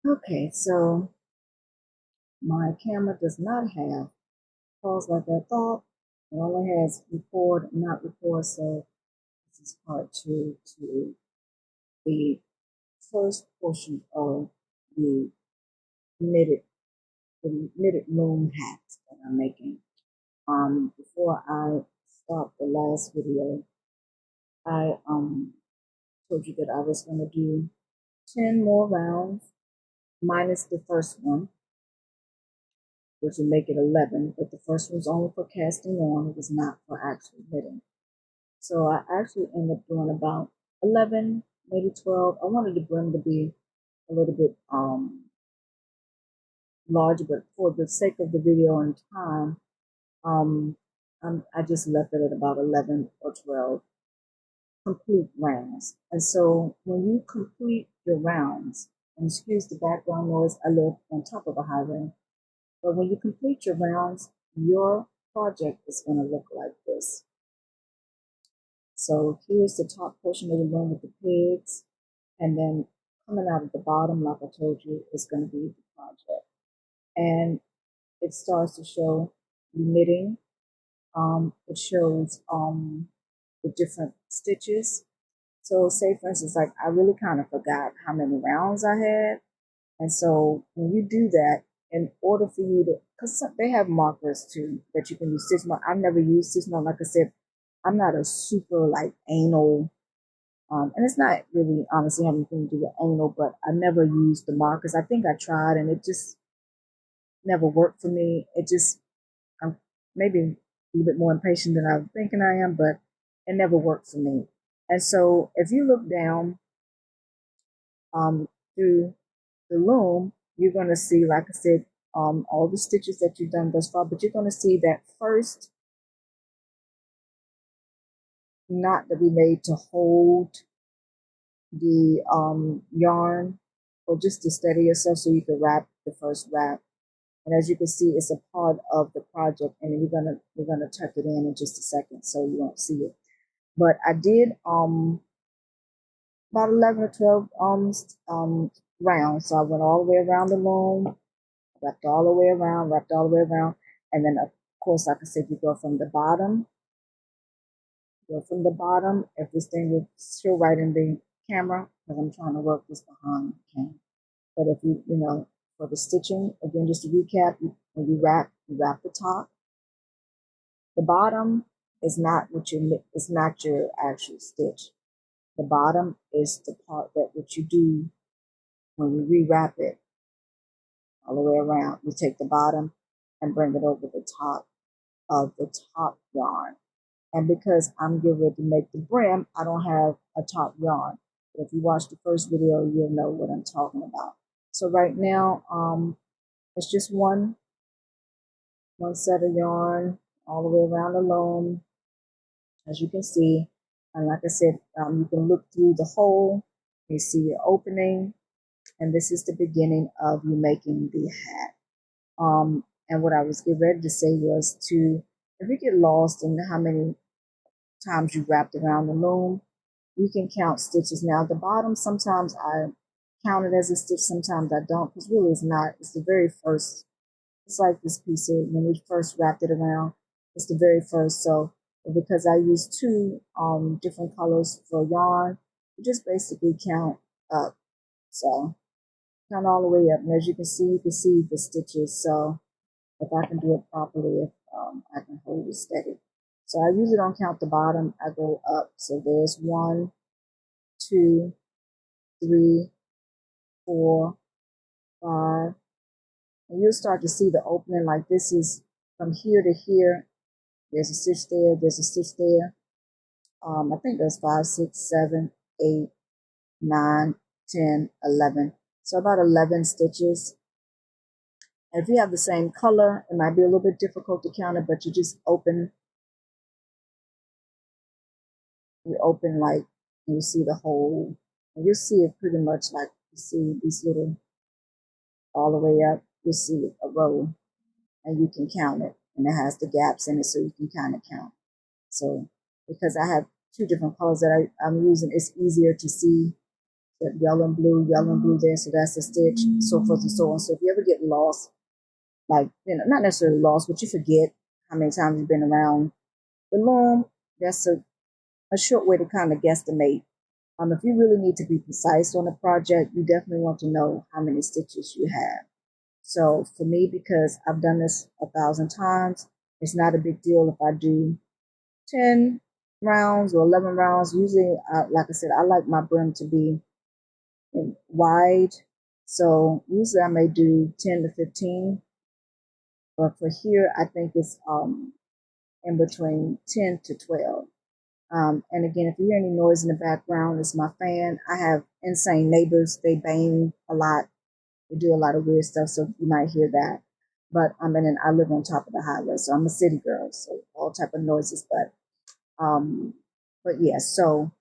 Okay, so my camera does not have pause like I thought. It only has record and not record, so this is part two to the first portion of the knitted the knitted loom hats that I'm making. Before I start the last video, I told you that I was going to do 10 more rounds minus the first one, which would make it 11, but the first one was only for casting on. It was not for actually knitting. So I actually ended up doing about 11, maybe 12. I wanted the brim to be a little bit larger, but for the sake of the video and time, um, I just left it at about 11 or 12 complete rounds. And so when you complete your rounds, and excuse the background noise, I live on top of a highway, but when you complete your rounds, your project is going to look like this. So here's the top portion of the loom with the pigs, and then coming out at the bottom, like I told you, is going to be the project. And it starts to show you knitting. It shows the different stitches. So say for instance, like I really kind of forgot how many rounds I had. And so when you do that, in order for you to, because they have markers too that you can use stitch mark. I've never used stitch mark. Like I said, I'm not a super like anal, and it's not really honestly having anything to do with anal, but I never used the markers. I think I tried and it just never worked for me. It just, I'm maybe a little bit more impatient than I'm thinking I am, but it never worked for me. And so if you look down through the loom, you're going to see, like I said, all the stitches that you've done thus far, but you're going to see that first knot that we made to hold the yarn, or just to steady yourself so you can wrap the first wrap. And as you can see, it's a part of the project, and then we're gonna tuck it in just a second so you won't see it. But I did about 11 or 12 rounds. So I went all the way around the loom, wrapped all the way around, wrapped all the way around, and then of course, like I said, you go from the bottom. Go from the bottom. If this thing will show right in the camera, because I'm trying to work this behind the camera. But if for the stitching, again, just to recap, when you wrap the top. The bottom is not it's not your actual stitch. The bottom is the part that what you do when you rewrap it all the way around. You take the bottom and bring it over the top of the top yarn. And because I'm getting ready to make the brim, I don't have a top yarn. But if you watch the first video, you'll know what I'm talking about. So right now, it's just one set of yarn all the way around the loom, as you can see. And like I said, you can look through the hole, you see your opening, and this is the beginning of you making the hat. And what I was getting ready to say was if you get lost in how many times you wrapped around the loom, you can count stitches. Now at the bottom, sometimes I count it as a stitch, sometimes I don't, because really it's not. It's the very first. It's like this piece here, when we first wrapped it around, it's the very first. So because I use two different colors for yarn, you just basically count up. So count all the way up. And as you can see the stitches. So if I can do it properly, if I can hold it steady. So I usually don't count the bottom, I go up. So there's 1, 2, 3, 4, 5. And you'll start to see the opening, like this is from here to here. There's a stitch there, there's a stitch there. I think there's 5, 6, 7, 8, 9, 10, 11. So about 11 stitches. And if you have the same color, it might be a little bit difficult to count it, but you just open like, and you see the whole, and you see it pretty much like you see these little, all the way up, you see a row, and you can count it, and it has the gaps in it, so you can kind of count. So because I have two different colors that I'm using, it's easier to see yellow and blue there, so that's a stitch, so forth and so on. So if you ever get lost, like, not necessarily lost, but you forget how many times you've been around the loom, that's a short way to kind of guesstimate. If you really need to be precise on a project, you definitely want to know how many stitches you have. So for me, because I've done this 1,000 times, it's not a big deal if I do 10 rounds or 11 rounds. Usually, like I said, I like my brim to be wide. So usually I may do 10 to 15. But for here, I think it's in between 10 to 12. And again, if you hear any noise in the background, it's my fan. I have insane neighbors. They bang a lot. They do a lot of weird stuff, so you might hear that. But I live on top of the highway, so I'm a city girl, so all type of noises. But yeah. So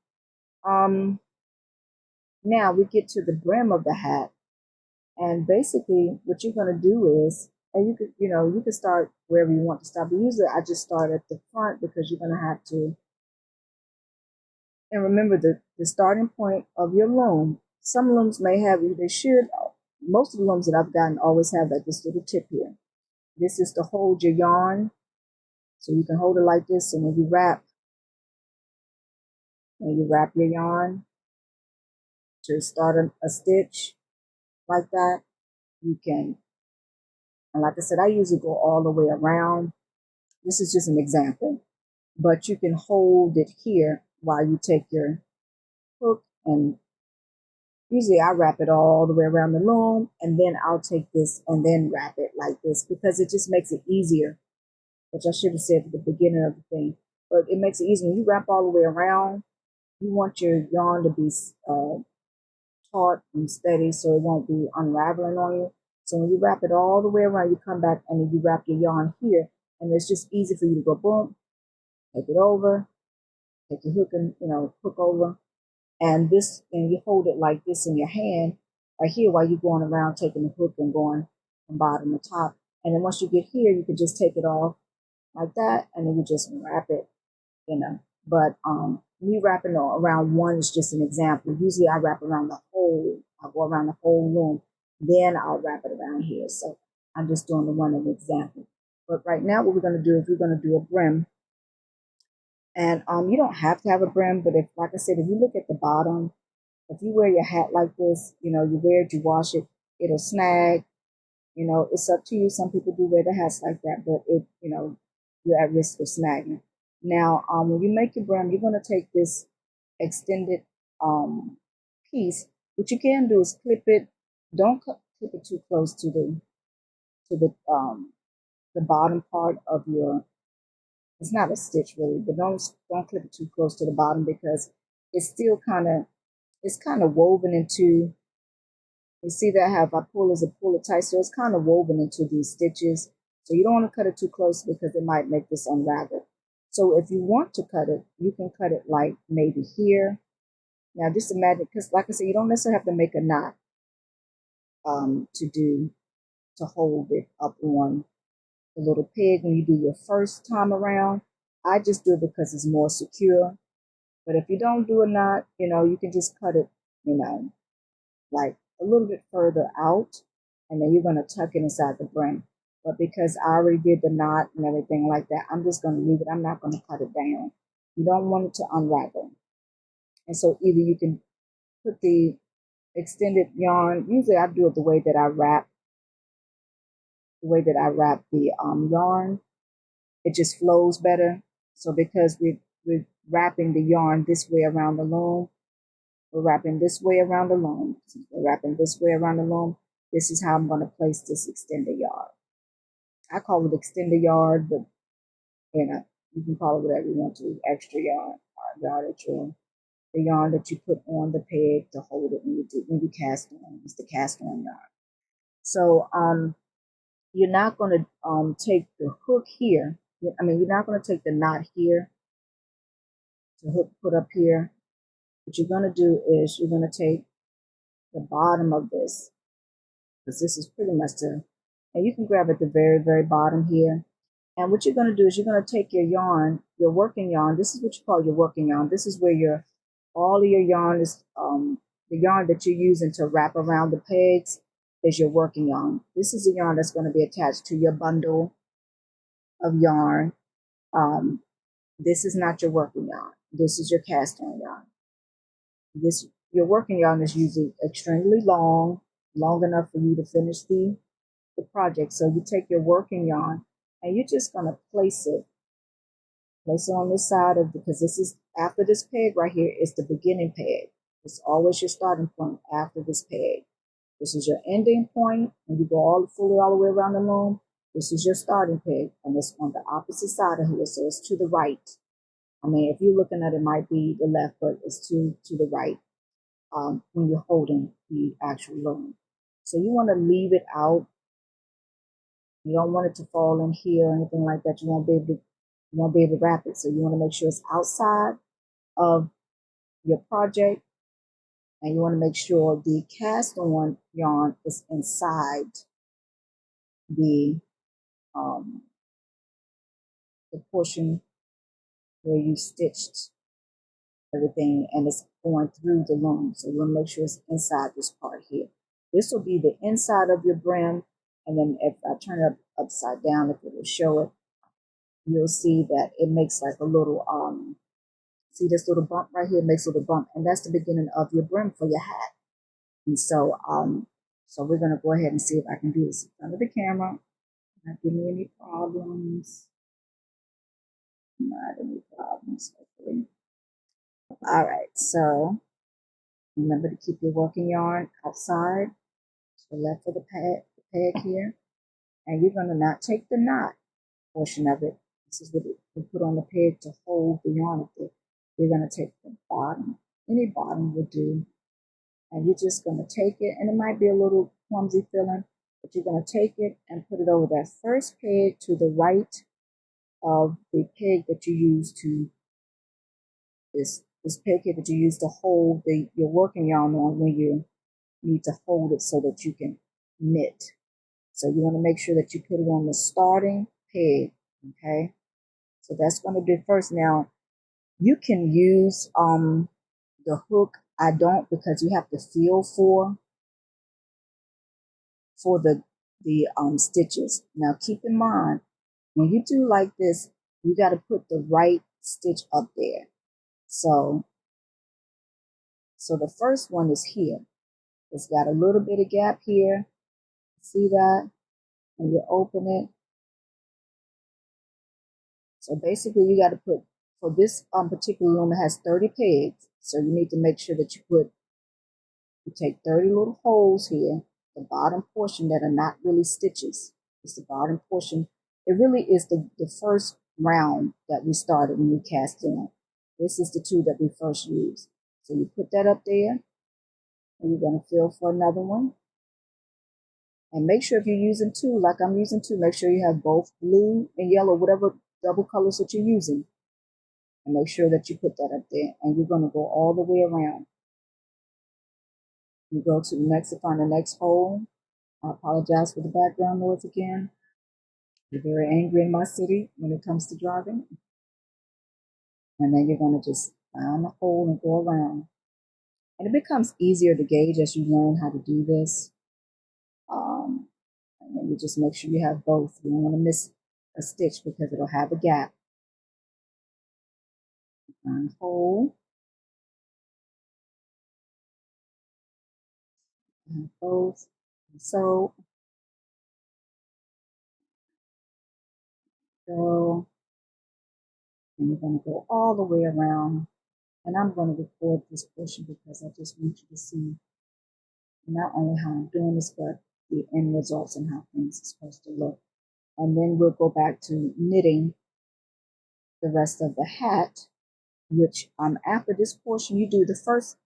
um, now we get to the brim of the hat, and basically what you're gonna do is, and you could start wherever you want to start. But usually I just start at the front because you're gonna have to. And remember the starting point of your loom. Some looms may have you. They should. Most of the looms that I've gotten always have like this little tip here. This is to hold your yarn. So you can hold it like this. And when you wrap your yarn to start a stitch like that, you can. And like I said, I usually go all the way around. This is just an example. But you can hold it here while you take your hook, and usually I wrap it all the way around the loom, and then I'll take this and then wrap it like this because it just makes it easier, which I should have said at the beginning of the thing. But it makes it easier. When you wrap all the way around, you want your yarn to be taut and steady so it won't be unraveling on you. So when you wrap it all the way around, you come back and then you wrap your yarn here, and it's just easy for you to go boom, take it over, take your hook and hook over, and you hold it like this in your hand right here while you're going around taking the hook and going from bottom to top. And then once you get here, you can just take it off like that, and then you just wrap it, But me wrapping around one is just an example. Usually I wrap around I'll go around the whole loom, then I'll wrap it around here. So I'm just doing the one as an example. But right now what we're going to do is we're going to do a brim. And you don't have to have a brim, but like I said, if you look at the bottom, if you wear your hat like this, you wear it, you wash it, it'll snag. It's up to you. Some people do wear the hats like that, but you're at risk of snagging. Now, when you make your brim, you're going to take this extended piece. What you can do is clip it. Don't clip it too close to the bottom part of your. It's not a stitch really, but don't clip it too close to the bottom because it's still kind of woven into. You see that how if I pull it tight, so it's kind of woven into these stitches. So you don't want to cut it too close because it might make this unravel. So if you want to cut it, you can cut it like maybe here. Now just imagine, because like I said, you don't necessarily have to make a knot to hold it up on the little peg when you do your first time around. I just do it because it's more secure. But if you don't do a knot, you can just cut it, like a little bit further out, and then you're going to tuck it inside the brim. But because I already did the knot and everything like that, I'm just going to leave it. I'm not going to cut it down. You don't want it to unravel. And so either you can put the extended yarn. Usually I do it the way that I wrap the yarn. It just flows better. So because we're wrapping the yarn this way around the loom, we're wrapping this way around the loom. We're wrapping this way around the loom. This is how I'm going to place this extended yard. I call it extended yard, but you can call it whatever you want to. Extra yarn, the yarn that you put on the peg to hold it when you cast on. It's the cast on yarn. So you're not going to take the hook here. You're not going to take the knot here to hook put up here. What you're going to do is you're going to take the bottom of this, because this is pretty much and you can grab at the very, very bottom here. And what you're going to do is you're going to take your yarn, your working yarn. This is what you call your working yarn. This is where all of your yarn is the yarn that you're using to wrap around the pegs is your working yarn. This is the yarn that's going to be attached to your bundle of yarn. This is not your working yarn. This is your cast on yarn. Your working yarn is usually extremely long enough for you to finish the project. So you take your working yarn and you're just going to place it on this side of, because this is after this peg right here is the beginning peg. It's always your starting point after this peg. This is your ending point, and you go all the way around the loom. This is your starting peg, and it's on the opposite side of here, so it's to the right. I mean, if you're looking at it, might be the left, but it's to the right when you're holding the actual loom. So you want to leave it out. You don't want it to fall in here or anything like that. You won't be able to wrap it. So you want to make sure it's outside of your project, and you want to make sure the cast on yarn is inside the portion where you stitched everything, and it's going through the loom. So you want to make sure it's inside this part here. This will be the inside of your brim, and then if I turn it upside down, if it will show it, you'll see that it makes like a little see this little bump right here, it makes a little bump, and that's the beginning of your brim for your hat. And so so we're going to go ahead and see if I can do this in front of the camera. Not give me any problems. Not any problems, hopefully. All right, so remember to keep your working yarn outside to the left of the peg here. And you're going to not take the knot portion of it. This is what we put on the peg to hold the yarn up there. You're going to take the bottom. Any bottom will do. And you're just going to take it, and it might be a little clumsy feeling, but you're going to take it and put it over that first peg to the right of the peg that you use to this peg here that you use to hold your working yarn on when you need to hold it so that you can knit. So you want to make sure that you put it on the starting peg, okay? So that's going to be first. Now, you can use the hook. I don't, because you have to feel for the stitches. Now, keep in mind, when you do like this, you got to put the right stitch up there. So the first one is here. It's got a little bit of gap here. See that? And you open it. So basically you got to put, for this particular loom, it has 30 pegs. So you need to make sure that you take 30 little holes here, the bottom portion that are not really stitches. It's the bottom portion. It really is the first round that we started when we cast in. This is the two that we first used. So you put that up there, and you're going to feel for another one. And make sure if you're using two, like I'm using two, make sure you have both blue and yellow, whatever double colors that you're using. And make sure that you put that up there. And you're going to go all the way around. You go to the next to find the next hole. I apologize for the background noise again. You're very angry in my city when it comes to driving. And then you're going to just find the hole and go around. And it becomes easier to gauge as you learn how to do this. And then you just make sure you have both. You don't want to miss a stitch because it'll have a gap. Find the hole. And both. So go. And you're going to go all the way around. And I'm going to record this portion because I just want you to see not only how I'm doing this, but the end results and how things are supposed to look. And then we'll go back to knitting the rest of the hat, which after this portion, you do the first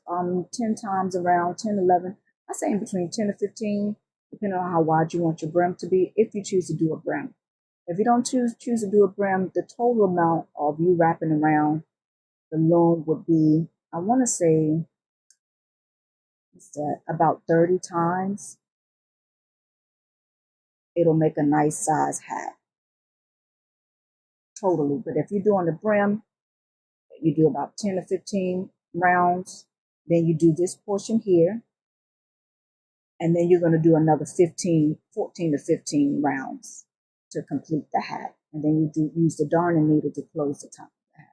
10 times around 10, 11, I say in between 10 to 15, depending on how wide you want your brim to be, if you choose to do a brim. If you don't choose to do a brim, the total amount of you wrapping around the loom would be, I want to say, about 30 times. It'll make a nice size hat. Totally. But if you're doing the brim, you do about 10 to 15 rounds Then you do this portion here, and then you're going to do another 14 to 15 rounds to complete the hat. And then you do use the darning needle to close the top of the hat.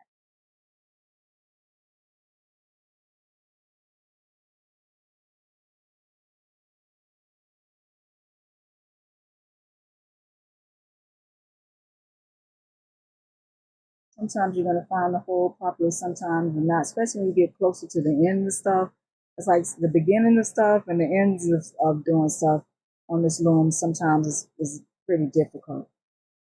Sometimes you're going to find the hole properly, sometimes you're not, especially when you get closer to the end of stuff. It's like the beginning of stuff and the ends of doing stuff on this loom sometimes is pretty difficult.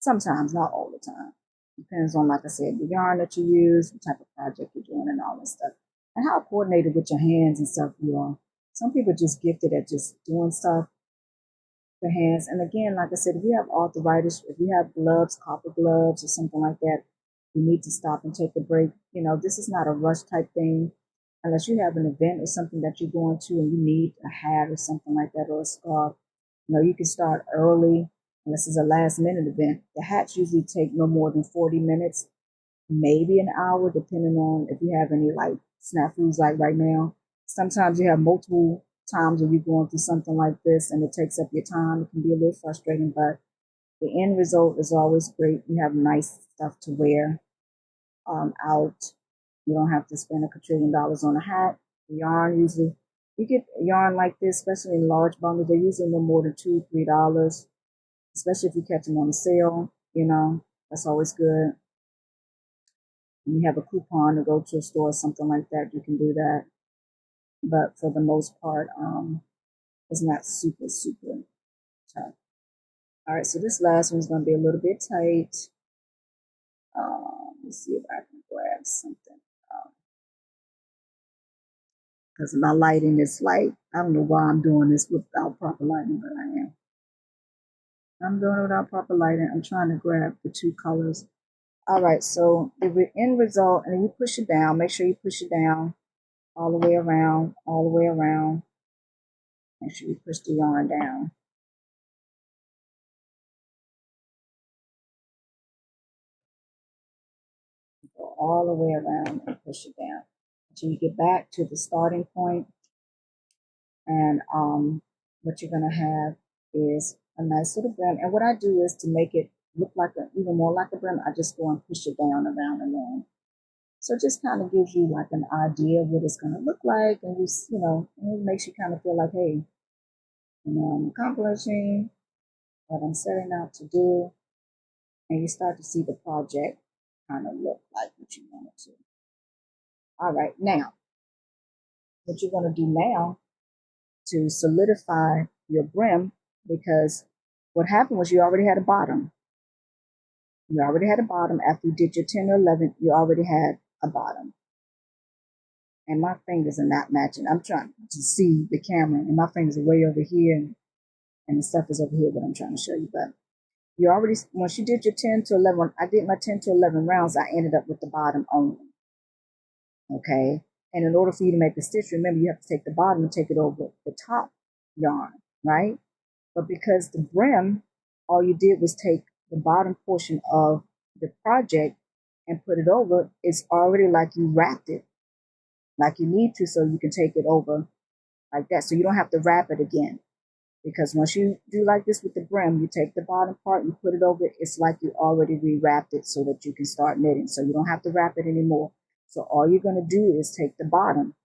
Sometimes, not all the time. Depends on, like I said, the yarn that you use, what type of project you're doing, and all that stuff, and how coordinated with your hands and stuff you are. Some people are just gifted at just doing stuff with their hands. And again, like I said, if you have arthritis, if you have gloves, copper gloves, or something like that, you need to stop and take a break. You know, this is not a rush type thing. Unless you have an event or something that you're going to and you need a hat or something like that, or a scarf, you know, you can start early. Unless it's a last minute event. The hats usually take no more than 40 minutes, maybe an hour, depending on if you have any like snafus like right now. Sometimes you have multiple times when you're going through something like this and it takes up your time. It can be a little frustrating, but the end result is always great. You have nice stuff to wear out. You don't have to spend a quadrillion dollars on a hat. The yarn usually, you get yarn like this, especially in large bundles, they're usually no more than $2, $3, especially if you catch them on sale. You know, that's always good. When you have a coupon to go to a store or something like that, you can do that. But for the most part, it's not super, super tough. All right, so this last one's going to be a little bit tight. Let's see if I can grab something. Because my lighting is like, I don't know why I'm doing this without proper lighting, but I am. I'm doing it without proper lighting. I'm trying to grab the two colors. All right, so the end result, and you push it down. Make sure you push it down all the way around, all the way around. Make sure you push the yarn down. Go all the way around and push it down until you get back to the starting point. And what you're gonna have is a nice little brim. And what I do is to make it look like even more like a brim, I just go and push it down around and around. So it just kind of gives you like an idea of what it's gonna look like, and you know, and it makes you kind of feel like, hey, you know, I'm accomplishing what I'm setting out to do, and you start to see the project kind of look like what you want it to. All right, now, what you're going to do now to solidify your brim, because what happened was you already had a bottom. You already had a bottom. After you did your 10 or 11, you already had a bottom. And my fingers are not matching. I'm trying to see the camera, and my fingers are way over here, and the stuff is over here, what I'm trying to show you. But you already, once you did your 10 to 11, when I did my 10 to 11 rounds, I ended up with the bottom only. Okay. And in order for you to make the stitch, remember you have to take the bottom and take it over the top yarn, right? But because the brim, all you did was take the bottom portion of the project and put it over, it's already like you wrapped it like you need to, so you can take it over like that. So you don't have to wrap it again. Because once you do like this with the brim, you take the bottom part, you put it over, it's like you already re-wrapped it so that you can start knitting. So you don't have to wrap it anymore. So all you're going to do is take the bottom.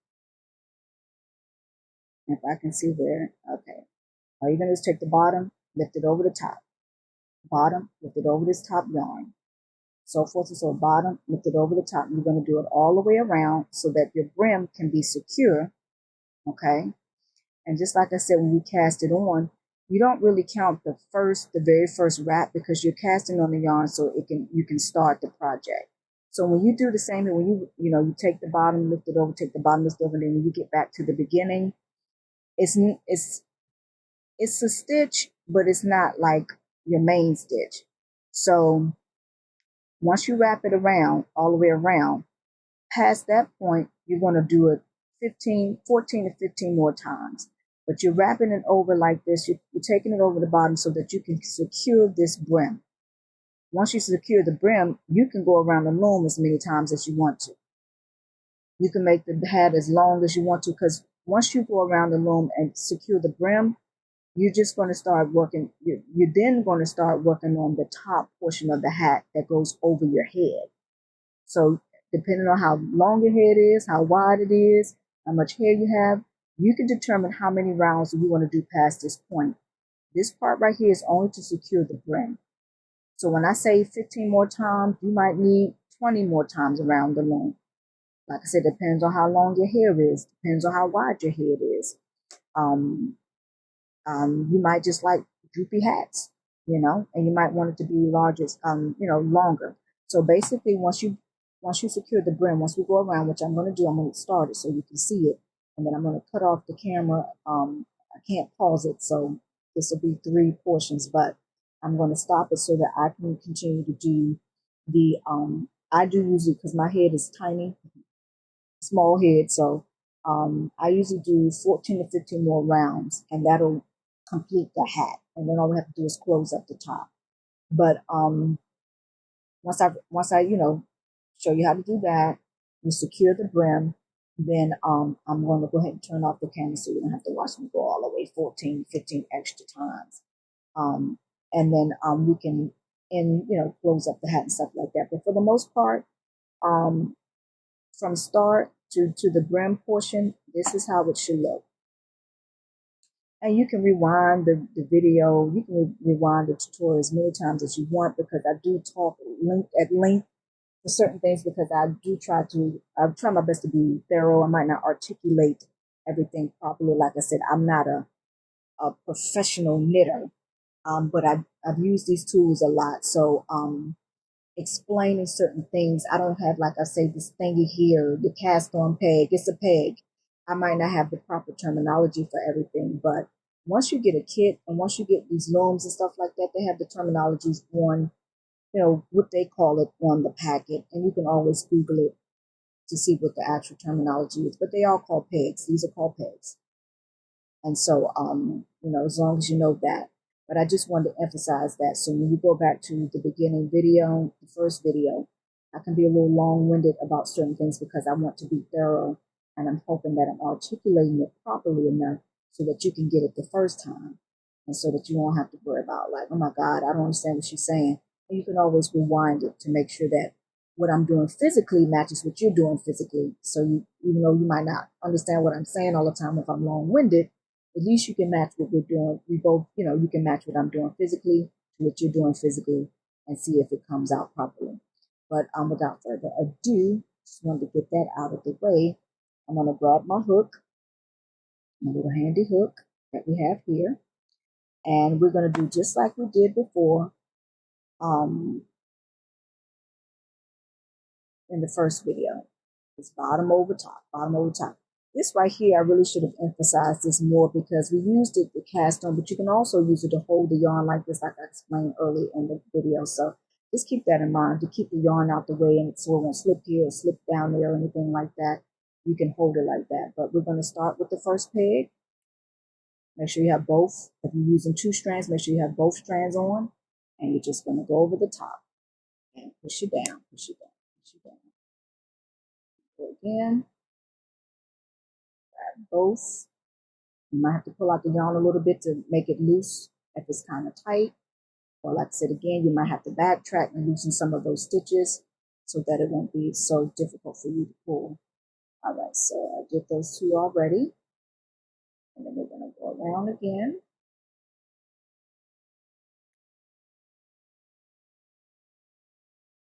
If I can see where, okay. All you're going to do is take the bottom, lift it over the top. Bottom, lift it over this top yarn. So forth and so bottom, lift it over the top. You're going to do it all the way around so that your brim can be secure, okay? And just like I said, when we cast it on, you don't really count the very first wrap because you're casting on the yarn so you can start the project. So when you do the same thing, when you take the bottom, lift it over, take the bottom, lift it over, and then when you get back to the beginning, it's a stitch, but it's not like your main stitch. So once you wrap it around, all the way around, past that point, you're going to do it 14 to 15 more times. But you're wrapping it over like this. You're taking it over the bottom so that you can secure this brim. Once you secure the brim, you can go around the loom as many times as you want to. You can make the hat as long as you want to, because once you go around the loom and secure the brim, you're just going to start working. You're then going to start working on the top portion of the hat that goes over your head. So depending on how long your head is, how wide it is, how much hair you have, you can determine how many rounds you want to do past this point. This part right here is only to secure the brim. So when I say 15 more times, you might need 20 more times around the loom. Like I said, depends on how long your hair is, depends on how wide your head is. Um, you might just like droopy hats, and you might want it to be larger, longer. So basically, once you secure the brim, once we go around, which I'm going to do, I'm going to start it so you can see it, and then I'm going to cut off the camera. I can't pause it, so this will be three portions, but I'm going to stop it so that I can continue to do the. I do usually, because my head is tiny, small head, so I usually do 14 to 15 more rounds, and that'll complete the hat. And then all we have to do is close up the top. But once I show you how to do that, you secure the brim. Then I'm going to go ahead and turn off the camera so you don't have to watch me go all the way 14, 15 extra times. Um, and then we can close up the hat and stuff like that. But for the most part, um, from start to the brim portion, this is how it should look. And you can rewind the video, you can rewind the tutorial as many times as you want, because I do talk at length for certain things, because I try my best to be thorough. I might not articulate everything properly. Like I said, I'm not a professional knitter, but I've used these tools a lot. So explaining certain things. I don't have, like I say, this thingy here, the cast on peg. It's a peg. I might not have the proper terminology for everything, but once you get a kit and once you get these looms and stuff like that, they have the terminologies on, what they call it on the packet, and you can always Google it to see what the actual terminology is. But they are called pegs. These are called pegs. And so, as long as you know that. But I just wanted to emphasize that. So when you go back to the beginning video, the first video, I can be a little long-winded about certain things because I want to be thorough, and I'm hoping that I'm articulating it properly enough so that you can get it the first time, and so that you won't have to worry about, like, oh my God, I don't understand what she's saying. And you can always rewind it to make sure that what I'm doing physically matches what you're doing physically. So even though you might not understand what I'm saying all the time if I'm long-winded, at least you can match what we're doing. We both, you can match what I'm doing physically to what you're doing physically and see if it comes out properly. But without further ado, just wanted to get that out of the way. I'm going to grab my hook, my little handy hook that we have here, and we're going to do just like we did before um, in the first video. It's bottom over top, bottom over top. This right here, I really should have emphasized this more because we used it to cast on, but you can also use it to hold the yarn like this, like I explained earlier in the video. So just keep that in mind to keep the yarn out the way, and so it won't slip here or slip down there or anything like that. You can hold it like that. But we're going to start with the first peg. Make sure you have both. If you're using two strands, make sure you have both strands on, and you're just going to go over the top and push it down, push it down, push it down. Go again, grab both. You might have to pull out the yarn a little bit to make it loose if it's kind of tight. Or like I said again, you might have to backtrack and loosen some of those stitches so that it won't be so difficult for you to pull. All right, so I did those two already. And then we're going to go around again.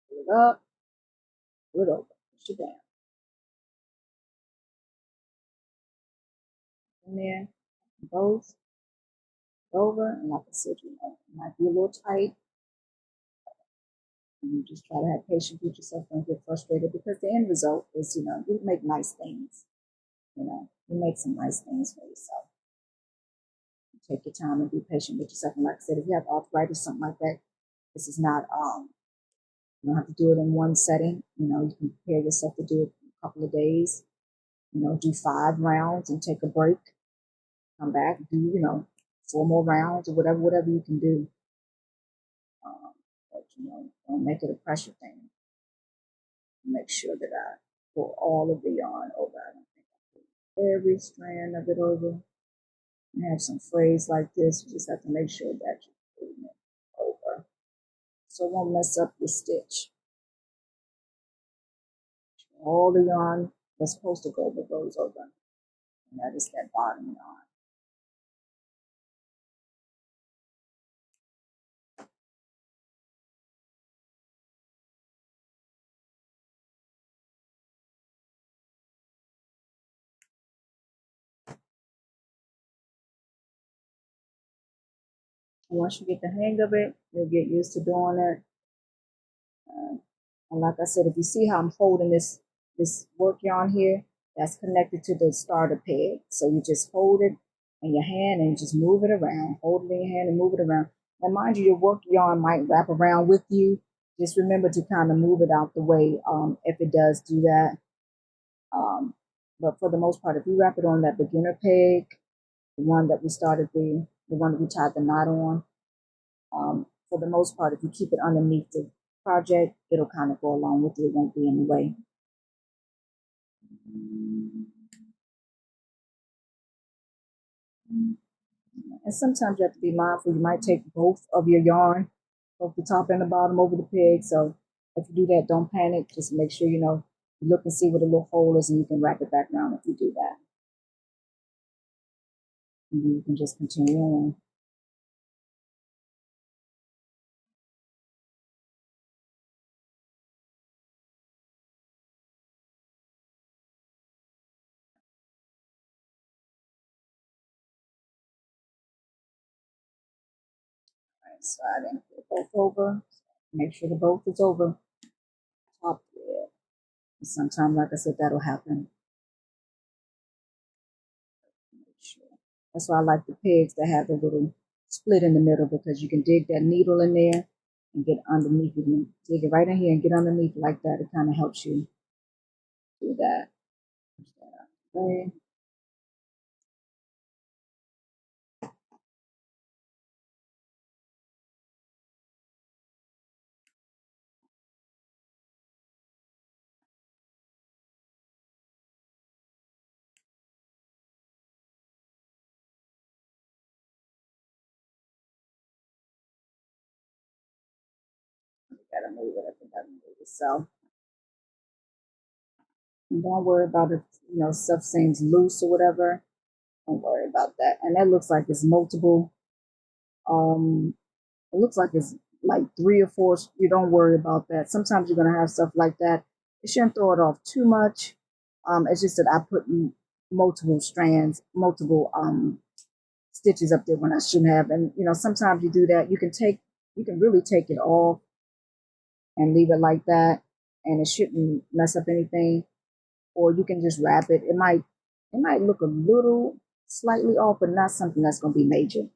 Pull it up, pull it over, push it down. And then both over, and like I said, it might be a little tight. And you just try to have patience with yourself. Don't get frustrated, because the end result is, you make nice things. You make some nice things for yourself. Take your time and be patient with yourself. And like I said, if you have arthritis, something like that, this is not, you don't have to do it in one setting. You can prepare yourself to do it in a couple of days. Do 5 rounds and take a break. Come back, do, 4 more rounds or whatever you can do. But, don't make it a pressure thing. Make sure that pull all of the yarn over. I don't think I pull every strand of it over. And have some frays like this. You just have to make sure that you're pulling it over, so it won't mess up the stitch. All the yarn that's supposed to go over goes over, and that is that bottom yarn. Once you get the hang of it, you'll get used to doing it. And like I said, if you see how I'm holding this work yarn here, that's connected to the starter peg. So you just hold it in your hand and just move it around. Hold it in your hand and move it around. And mind you, your work yarn might wrap around with you. Just remember to kind of move it out the way if it does do that. But for the most part, if you wrap it on that beginner peg, the one that we started the one that we tied the knot on, for the most part, if you keep it underneath the project, it'll kind of go along with you. It won't be in the way. And sometimes you have to be mindful. You might take both of your yarn, both the top and the bottom, over the peg. So if you do that, don't panic. Just make sure you look and see where the little hole is, and you can wrap it back around if you do that. And then you can just continue on. So I didn't put both over. Make sure the both is over top thread. And sometimes, like I said, that'll happen. Sure. That's why I like the pegs that have a little split in the middle, because you can dig that needle in there and get underneath it. And dig it right in here and get underneath like that. It kind of helps you do that. Okay. Gotta move it. I think I move it. So and don't worry about if stuff seems loose or whatever. Don't worry about that. And that looks like it's multiple. It looks like it's like 3 or 4. You don't worry about that. Sometimes you're gonna have stuff like that. It shouldn't throw it off too much. It's just that I put multiple strands, multiple stitches up there when I shouldn't have. And sometimes you do that. You can really take it off and leave it like that, and it shouldn't mess up anything. Or you can just wrap it. It might look a little slightly off, but not something that's going to be major.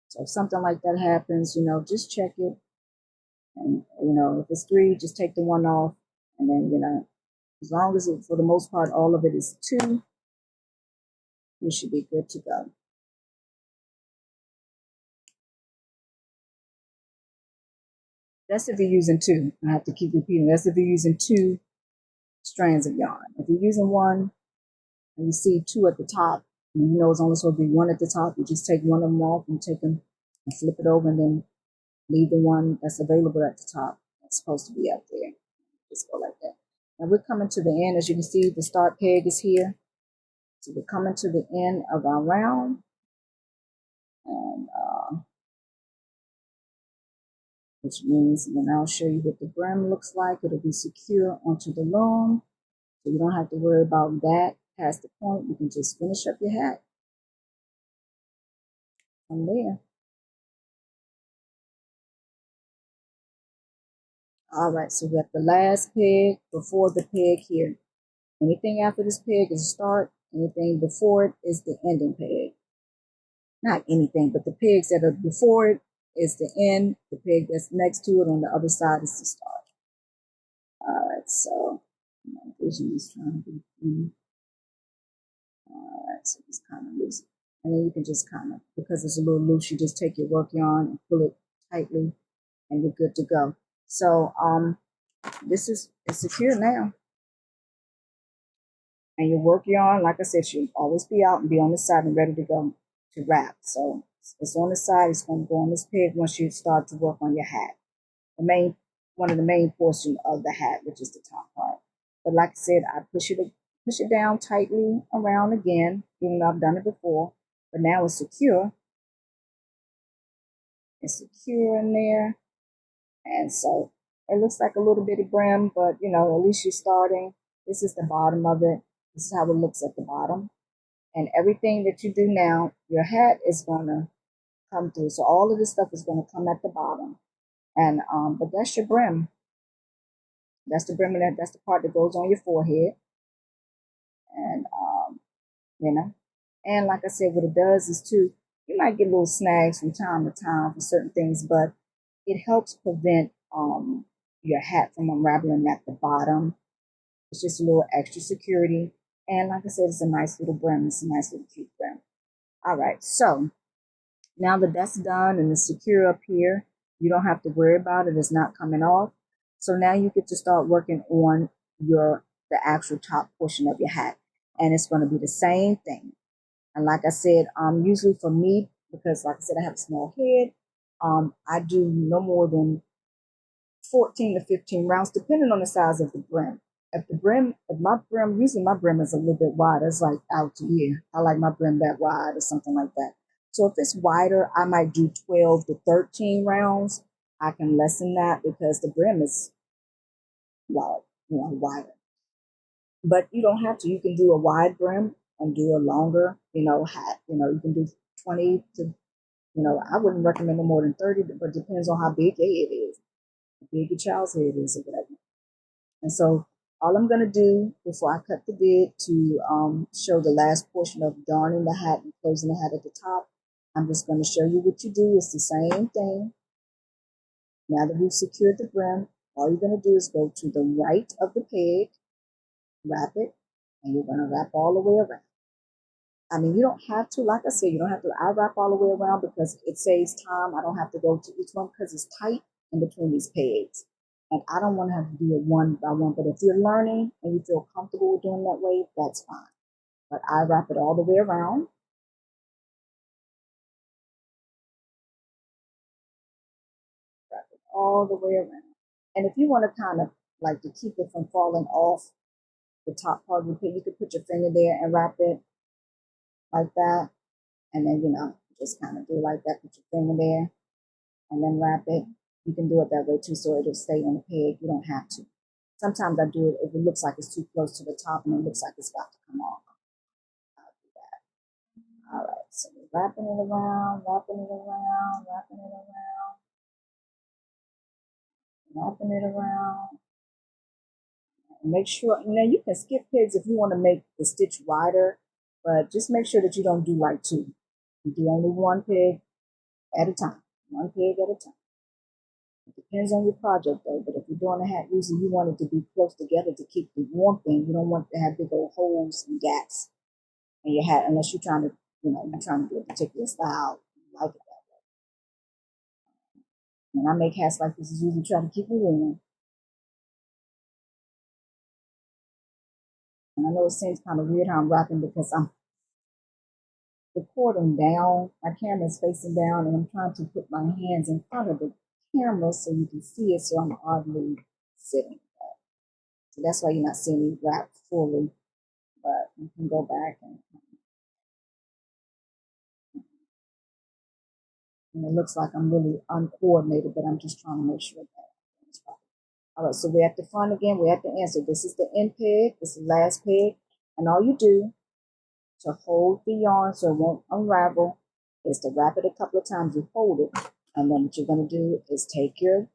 So if something like that happens, just check it. And if it's 3, just take the one off, and then as long as for the most part all of it is 2, you should be good to go. That's if you're using 2. I have to keep repeating. That's if you're using 2 strands of yarn. If you're using 1 and you see 2 at the top, and it's only supposed to be 1 at the top, you just take one of them off and take them and flip it over, and then leave the one that's available at the top. That's supposed to be up there. Just go like that. Now we're coming to the end. As you can see, the start peg is here. So we're coming to the end of our round. And which means, then I'll show you what the brim looks like. It'll be secure onto the loom. So you don't have to worry about that past the point. You can just finish up your hat from there. All right, so we have the last peg before the peg here. Anything after this peg is a start. Anything before it is the ending peg. Not anything, but the pegs that are before it is the end. The peg that's next to it on the other side is the start. All right, so my vision is trying to be. All right, so just kind of loose. And then you can just kind of, because it's a little loose, you just take your work yarn and pull it tightly, and you're good to go. So it's secure now. And your work yarn, like I said, should always be out and be on the side and ready to go to wrap. So it's on the side, it's going to go on this peg once you start to work on your hat. One of the main portion of the hat, which is the top part. But like I said, I push it down tightly around again, even though I've done it before. But now it's secure. It's secure in there. And so it looks like a little bitty brim, but at least you're starting. This is the bottom of it. This is how it looks at the bottom. And everything that you do now, your hat is going to come through. So all of this stuff is going to come at the bottom. And but that's your brim. That's the brim, and that's the part that goes on your forehead. And you know, and like I said, what it does is too, you might get little snags from time to time for certain things, but it helps prevent your hat from unraveling at the bottom. It's just a little extra security. And like I said, it's a nice little brim. It's a nice little cute brim. All right, so now that that's done and it's secure up here, you don't have to worry about it. It's not coming off. So now you get to start working on the actual top portion of your hat. And it's going to be the same thing. And like I said, usually for me, because like I said, I have a small head, I do no more than 14 to 15 rounds, depending on the size of the brim. Usually my brim is a little bit wider. It's like out to here. I like my brim that wide or something like that. So if it's wider, I might do 12 to 13 rounds. I can lessen that because the brim is wider. But you don't have to. You can do a wide brim and do a longer, hat. You can do 20 to, I wouldn't recommend no more than 30, but it depends on how big your head is, how big your child's head is or whatever. And so all I'm going to do before I cut the bid to show the last portion of darning the hat and closing the hat at the top, I'm just going to show you what you do. It's the same thing. Now that we've secured the brim, all you're going to do is go to the right of the peg, wrap it, and you're going to wrap all the way around. I mean, you don't have to, like I said, you don't have to. I wrap all the way around because it saves time. I don't have to go to each one because it's tight in between these pegs. And I don't want to have to do it one by one. But if you're learning and you feel comfortable with doing that way, that's fine. But I wrap it all the way around. Wrap it all the way around. And if you want to kind of like to keep it from falling off the top part of the peg, you could put your finger there and wrap it like that. And then, just kind of do like that, put your finger there and then wrap it. You can do it that way too, so it'll stay on the peg. You don't have to. Sometimes I do it if it looks like it's too close to the top and it looks like it's about to come off. I'll do that. All right, so we're wrapping it around, wrapping it around, wrapping it around, wrapping it around. And make sure, you can skip pegs if you want to make the stitch wider, but just make sure that you don't do like two. You do only one peg at a time, one peg at a time. It depends on your project though, but if you're doing a hat, usually you want it to be close together to keep the warmth in. You don't want to have big old holes and gaps in your hat unless you're trying to, you're trying to do a particular style. You like it that way. When I make hats like this, I usually try to keep it in. And I know it seems kind of weird how I'm wrapping because I'm recording down. My camera's facing down and I'm trying to put my hands in front of the camera so you can see it, so I'm oddly sitting. So that's why you're not seeing me wrap fully, but you can go back and it looks like I'm really uncoordinated, but I'm just trying to make sure that it's right. All right, so we're at the front again, we're at the end. So this is the end peg, this is the last peg, and all you do to hold the yarn so it won't unravel is to wrap it a couple of times. You hold it, and then what you're going to do is take your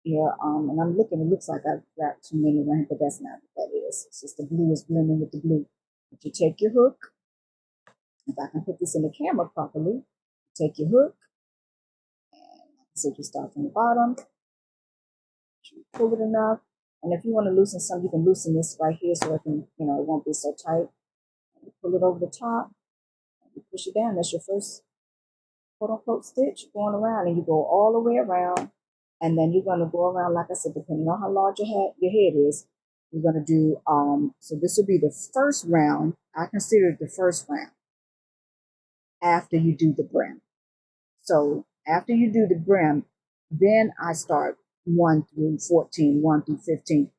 and I'm looking, it looks like I've wrapped too many around, but that's not what that is. It's just the blue is blending with the blue. But you take your hook, if I can put this in the camera properly, take your hook, and so you start from the bottom, you pull it enough, and if you want to loosen some, you can loosen this right here so it can, it won't be so tight. You pull it over the top, and you push it down. That's your first quote unquote stitch going around, and you go all the way around, and then you're going to go around, like I said, depending on how large your head is, we're going to do, so this will be the first round. I consider it the first round after you do the brim. So after you do the brim, then I start 1 through 14, 1 through 15.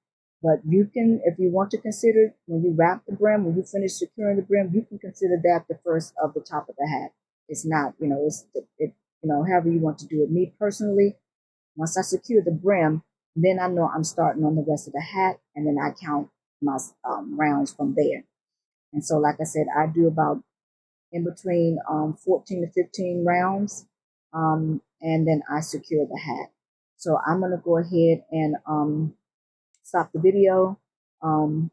But you can, if you want to consider when you wrap the brim, when you finish securing the brim, you can consider that the first of the top of the hat. It's not, however you want to do it. Me personally, once I secure the brim, then I know I'm starting on the rest of the hat, and then I count my rounds from there. And so, like I said, I do about in between 14 to 15 rounds, and then I secure the hat. So I'm going to go ahead and stop the video, um,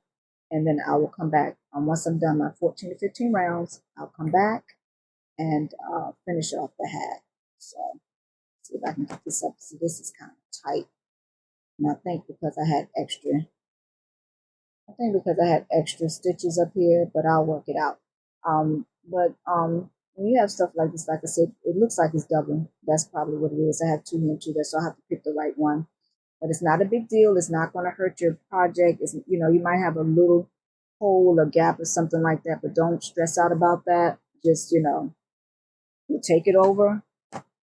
and then I will come back. Once I'm done my 14 to 15 rounds, I'll come back and finish off the hat. So see if I can get this up. See, this is kind of tight. And I think because I had extra stitches up here, but I'll work it out. But when you have stuff like this, like I said, it looks like it's double. That's probably what it is. I have two here and two there, so I have to pick the right one. But it's not a big deal. It's not going to hurt your project. It's, you might have a little hole or gap or something like that, but don't stress out about that. Just, you take it over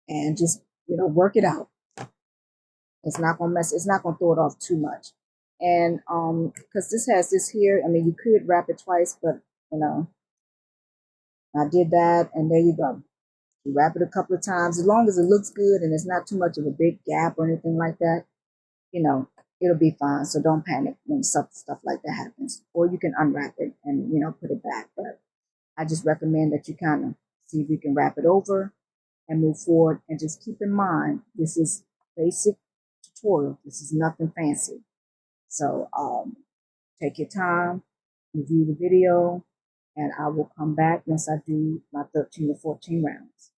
and just, work it out. It's not gonna mess. It's not gonna throw it off too much. And because this has this here, I mean, you could wrap it twice, but you know, I did that, and there you go. You wrap it a couple of times, as long as it looks good and it's not too much of a big gap or anything like that. You know, it'll be fine. So don't panic when stuff like that happens. Or you can unwrap it and put it back. But I just recommend that you kind of see if you can wrap it over and move forward. And just keep in mind, this is basic tutorial. This is nothing fancy. So take your time, review the video, and I will come back once I do my 13 to 14 rounds.